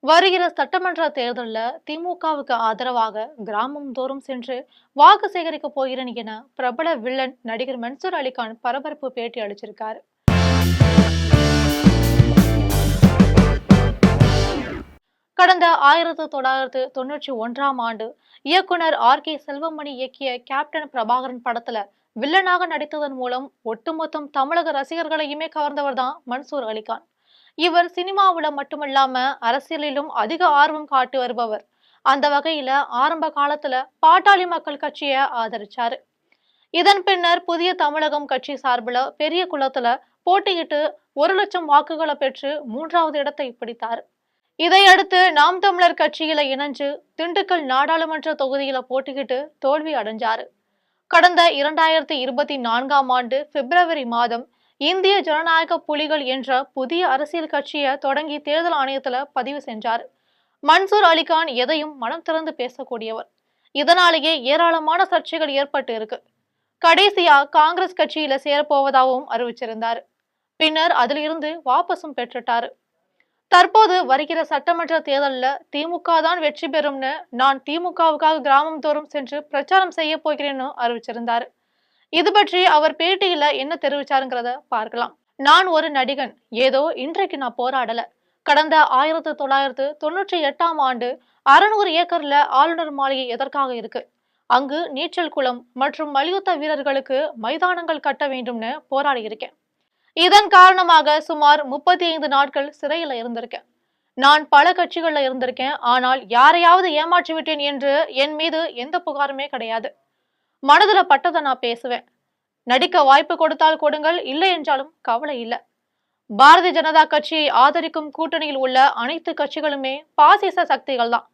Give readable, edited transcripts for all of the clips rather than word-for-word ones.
வருகிற சட்டமன்ற தேர்தலில் திமுகவுக்கு ஆதரவாக கிராமம் தோறும் சென்று வாக்கு சேகரிக்க போகிறேன் என பிரபல வில்லன் நடிகர் மன்சூர் அலிகான் பரபரப்பு பேட்டி அளிச்சிருக்காரு. கடந்த 1991ஆம் ஆண்டு இயக்குனர் R.K. செல்வமணி இயக்கிய கேப்டன் பிரபாகரன் படத்துல வில்லனாக நடித்ததன் மூலம் ஒட்டுமொத்தம் தமிழக ரசிகர்களையுமே கவர்ந்தவர் தான் மன்சூர் அலிகான். இவர் சினிமாவுல மட்டுமல்லாம அரசியலிலும் அதிக ஆர்வம் காட்டி வருபவர். அந்த வகையில ஆரம்ப காலத்துல பாட்டாளி மக்கள் கட்சியை ஆதரிச்சாரு. இதன் பின்னர் புதிய தமிழகம் கட்சி சார்பில் பெரிய குளத்துல போட்டியிட்டு 1,00,000 வாக்குகளை பெற்று 3வது இடத்தை பிடித்தார். இதையடுத்து நாம் தமிழர் கட்சியில இணைஞ்சு திண்டுக்கல் நாடாளுமன்ற தொகுதியில போட்டியிட்டு தோல்வி அடைஞ்சாரு. கடந்த 2024ஆம் ஆண்டு பிப்ரவரி மாதம் இந்திய ஜனநாயக புலிகள் என்ற புதிய அரசியல் கட்சியை தொடங்கி தேர்தல் ஆணையத்துல பதிவு செஞ்சார். மன்சூர் அலிகான் எதையும் மனம் திறந்து பேசக்கூடியவர். இதனாலேயே ஏராளமான சர்ச்சைகள் ஏற்பட்டு இருக்கு. கடைசியா காங்கிரஸ் கட்சியில சேரப்போவதாகவும் அறிவிச்சிருந்தாரு. பின்னர் அதிலிருந்து வாபஸும் பெற்றுட்டாரு. தற்போது வருகிற சட்டமன்ற தேர்தலில் திமுக தான் வெற்றி பெறும்னு நான் திமுகவுக்காக கிராமம் தோறும் சென்று பிரச்சாரம் செய்ய போகிறேன்னு அறிவிச்சிருந்தாரு. இது பற்றி அவர் பேட்டியில என்ன தெரிவிச்சாருங்கிறத பார்க்கலாம். நான் ஒரு நடிகன், ஏதோ இன்றைக்கு நான் போராடல. கடந்த 1998ஆம் ஆண்டு 600 ஏக்கர்ல ஆளுநர் மாளிகை எதற்காக இருக்கு? அங்கு நீச்சல் குளம் மற்றும் மல்யுத்த வீரர்களுக்கு மைதானங்கள் கட்ட வேண்டும்னு போராடி இருக்கேன். இதன் காரணமாக சுமார் 35 நாட்கள் சிறையில இருந்திருக்கேன். நான் பல கட்சிகள்ல இருந்திருக்கேன். ஆனால் யாரையாவது ஏமாற்றி விட்டேன் என்று என் மீது எந்த புகாருமே கிடையாது. மனதுல பட்டதை நான் பேசுவேன். நடிக்க வாய்ப்பு கொடுத்தால் கொடுங்கள், இல்லை என்றாலும் கவலை இல்லை. பாரதிய ஜனதா கட்சியை ஆதரிக்கும் கூட்டணியில் உள்ள அனைத்து கட்சிகளுமே பாசிச சக்திகள் தான்.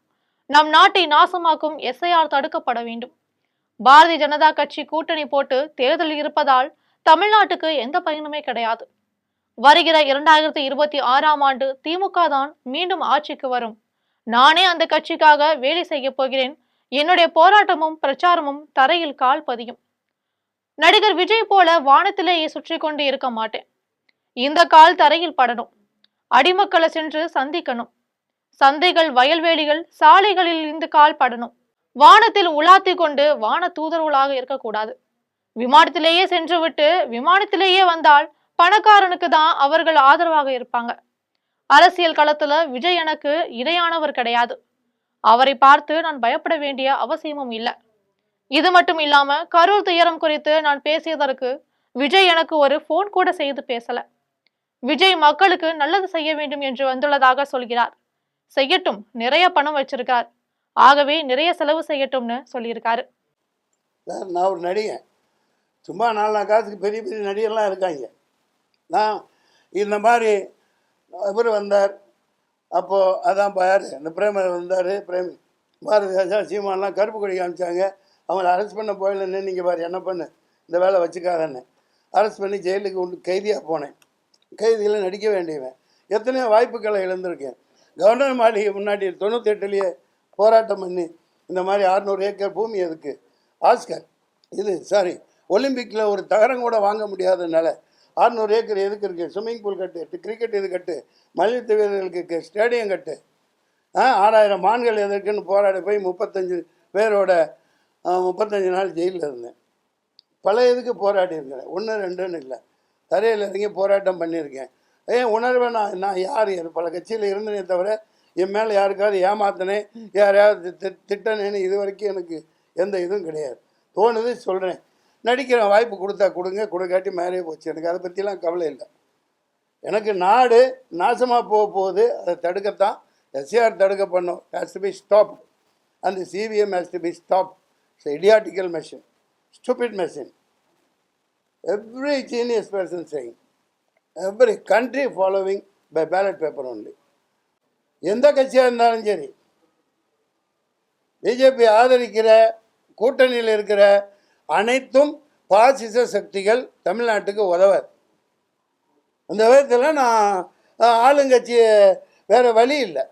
நம் நாட்டை நாசமாக்கும் SIR தடுக்கப்பட வேண்டும். பாரதிய ஜனதா கட்சி கூட்டணி போட்டு தேர்தலில் இருப்பதால் தமிழ்நாட்டுக்கு எந்த பயனுமே கிடையாது. வருகிற 2026ஆம் ஆண்டு திமுக தான் மீண்டும் ஆட்சிக்கு வரும். நானே அந்த கட்சிக்காக வேலை செய்ய போகிறேன். என்னுடைய போராட்டமும் பிரச்சாரமும் தரையில் கால் பதியும். நடிகர் விஜய் போல வானத்திலேயே சுற்றி கொண்டு இருக்க மாட்டேன். இந்த கால் தரையில் படணும். அடிமக்களை சென்று சந்திக்கணும். சந்தைகள், வயல்வெளிகள், சாலைகளில் இந்த கால் படணும். வானத்தில் உலாத்தி கொண்டு வான தூதர்களாக இருக்கக்கூடாது. விமானத்திலேயே சென்று விட்டு விமானத்திலேயே வந்தால் பணக்காரனுக்கு தான் அவர்கள் ஆதரவாக இருப்பாங்க. அரசியல் களத்துல விஜய் எனக்கு இணையானவர் கிடையாது. அவரை பார்த்து நான் பயப்பட வேண்டிய அவசியமும் இல்லை. இது மட்டும் இல்லாம கரூர் துயரம் குறித்து நான் பேசியதற்கு விஜய் எனக்கு ஒரு போன் கூட செய்து பேசல. விஜய் மக்களுக்கு நல்லது செய்ய வேண்டும் என்று வந்துள்ளதாக சொல்கிறார். செய்யட்டும், நிறைய பணம் வச்சிருக்கார். ஆகவே நிறைய செலவு செய்யட்டும்னு சொல்லியிருக்காரு. நான் ஒரு நடிகன். சும்மா 4 காசுக்கு பெரிய பெரிய நடிகர்லாம் இருக்காங்க. நான் இந்த மாதிரி இவர் வந்தார். அப்போது அதான் யார் இந்த பிரேமர் வந்தார். பாரதி ராஜா, சீமானெலாம் கருப்பு கொடி காமிச்சாங்க. அவங்கள அரெஸ்ட் பண்ண போயிடலன்னு நீங்கள் பாரு என்ன பண்ணு, இந்த வேலை வச்சுக்காதன்னு அரெஸ்ட் பண்ணி ஜெயிலுக்கு உண்டு கைதியாக போனேன். கைதியில் நடிக்க வேண்டியவன். எத்தனையோ வாய்ப்புகளை இழந்திருக்கேன். கவர்னர் மாளிகை முன்னாடி 98லேயே போராட்டம் பண்ணி இந்த மாதிரி 600 ஏக்கர் பூமி எதுக்கு, ஆஸ்கர் ஒலிம்பிக்கில் ஒரு தகரம் கூட வாங்க முடியாததுனால 600 ஏக்கர் எதுக்கு இருக்குது, ஸ்விம்மிங் பூல் கட்டு, கிரிக்கெட் இது கட்டு, மல்யுத்த வீரர்களுக்கு ஸ்டேடியம் கட்டு, 6000 மான்கள் எதற்குன்னு போராடி போய் 35 பேரோட 35 நாள் ஜெயிலில் இருந்தேன். பல இதுக்கு போராடி இருக்கிறேன். 1 2ன்னு இல்லை, தரையில் இறங்கி போராட்டம் பண்ணியிருக்கேன். உணர்வை நான் யார் பல கட்சியில் இருந்தனே தவிர என் மேலே யாருக்காவது ஏமாத்தினேன், யாரையாவது திட்டனேன்னு இது வரைக்கும் எனக்கு எந்த இதுவும் கிடையாது. தோணுது சொல்கிறேன். நடிக்கிற வாய்ப்பு கொடுத்தா கொடுங்க, கொடுக்காட்டி மேலே போச்சு. எனக்கு அதை பற்றிலாம் கவலை இல்லை. எனக்கு நாடு நாசமாக போகுது. அதை தடுக்கத்தான் SIR தடுக்க பண்ணோம். Has to be stop. அந்த CVM has to be stop. It's idiotical machine, stupid machine. Every genius person saying, every country following by ballot paper only. எந்த கட்சியாக இருந்தாலும் சரி, பிஜேபி ஆதரிக்கிற கூட்டணியில் இருக்கிற அனைத்தும் பாசிச சக்திகள் தமிழ்நாட்டுக்கு உதவாது. அந்த விதத்தில் நான் ஆளுங்கட்சி வேறு வழி இல்லை.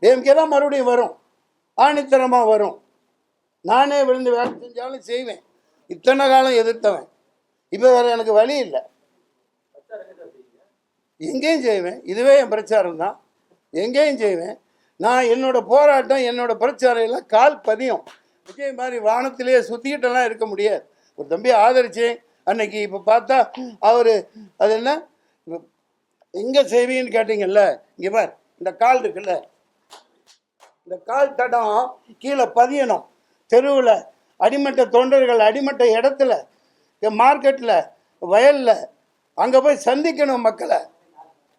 DMK தான் மறுபடியும் வரும், ஆணித்தரமாக வரும். நானே விழுந்து வேலை செஞ்சாலும் செய்வேன். இத்தனை காலம் எதிர்த்தவன். இப்போ வேறு எனக்கு வழி இல்லை. எங்கேயும் செய்வேன். இதுவே என் பிரச்சாரம் தான். எங்கேயும் செய்வேன். நான் என்னோட போராட்டம் என்னோட பிரச்சாரம் கால் பதியும். விஜய் மாதிரி வானத்திலேயே சுற்றிக்கிட்டெல்லாம் இருக்க முடியாது. ஒரு தம்பியை ஆதரிச்சேன் அன்னைக்கு. இப்போ பார்த்தா அவர் அது என்ன எங்கே செய்வீன்னு கேட்டீங்கல்ல, இங்கே பார் இந்த கால் இருக்குல்ல, இந்த கால் தடம் கீழே பதியணும். தெருவில் அடிமட்ட தொண்டர்கள் அடிமட்ட இடத்துல மார்க்கெட்டில் வயலில் அங்கே போய் சந்திக்கணும் மக்களை.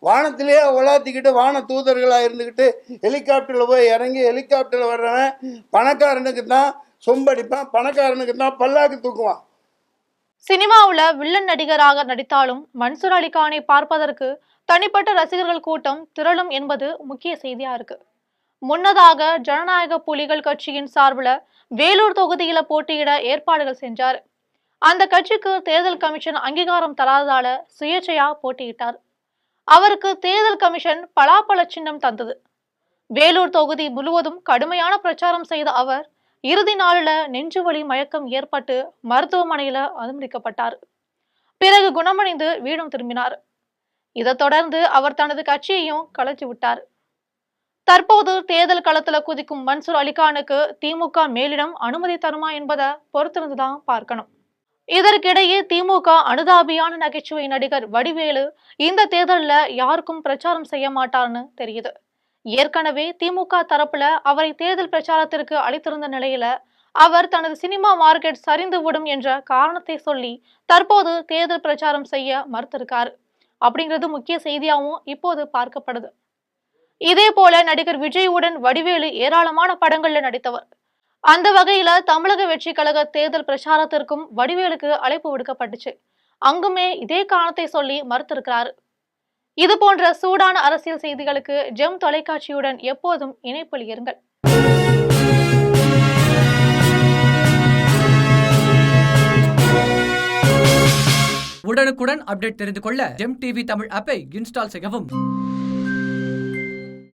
வானத்திலேயே உலாத்திக்கிட்டு வான தூதர்களாக இருந்துக்கிட்டு ஹெலிகாப்டரில் போய் இறங்கி ஹெலிகாப்டரில் வர்றவன் பணக்காரனுக்கு தான் சொம்படிப்பான், பணக்காரனுக்கு தான் பல்லாக்கு தூக்குவான். சினிமாவுல வில்லன் நடிகராக நடித்தாலும் மன்சூர் அலிகானை பார்ப்பதற்கு தனிப்பட்ட ரசிகர்கள் கூட்டம் திரளும் என்பது முக்கிய செய்தியா இருக்கு. முன்னதாக ஜனநாயக புலிகள் கட்சியின் சார்பில் வேலூர் தொகுதியில போட்டியிட ஏற்பாடுகள் செஞ்சாரு. அந்த கட்சிக்கு தேர்தல் கமிஷன் அங்கீகாரம் தராததால சுயேட்சையா போட்டியிட்டார். அவருக்கு தேர்தல் கமிஷன் பலாப்பழ சின்னம் தந்தது. வேலூர் தொகுதி முழுவதும் கடுமையான பிரச்சாரம் செய்த அவர் இறுதி நாளில நெஞ்சுவலி மயக்கம் ஏற்பட்டு மருத்துவமனையில அனுமதிக்கப்பட்டார். பிறகு குணமடைந்து வீடும் திரும்பினார். இதை தொடர்ந்து அவர் தனது கட்சியையும் கலைச்சு விட்டார். தற்போது தேர்தல் களத்துல குதிக்கும் மன்சூர் அலிகானுக்கு திமுக மேலிடம் அனுமதி தருமா என்பதை பொறுத்திருந்துதான் பார்க்கணும். இதற்கிடையே திமுக அனுதாபியான நகைச்சுவை நடிகர் வடிவேலு இந்த தேர்தலில் யாருக்கும் பிரச்சாரம் செய்ய மாட்டார்னு தெரியுது. ஏற்கனவே திமுக தரப்புல அவரை தேர்தல் பிரச்சாரத்திற்கு அழைத்திருந்த நிலையில அவர் தனது சினிமா மார்க்கெட் சரிந்துவிடும் என்ற காரணத்தை சொல்லி தற்போது தேர்தல் பிரச்சாரம் செய்ய மறுத்திருக்காரு. அப்படிங்கிறது முக்கிய செய்தியாகவும் இப்போது பார்க்கப்படுது. இதே போல நடிகர் விஜயுடன் வடிவேலு ஏராளமான படங்கள்ல நடித்தவர். அந்த வகையில தமிழக வெற்றி கழக தேர்தல் பிரச்சாரத்திற்கும் வடிவேலுக்கு அழைப்பு விடுக்கப்பட்டுச்சு. அங்குமே இதே காரணத்தை சொல்லி மறுத்திருக்கிறாரு. இது போன்ற சூடான அரசியல் செய்திகளுக்கு ஜெம் தொலைக்காட்சியுடன் எப்போதும் இணைப்பில் இருங்கள். உடனுக்குடன் அப்டேட் தெரிந்து கொள்ள ஜெம் டிவி தமிழ் ஆப்பை இன்ஸ்டால் செய்யவும்.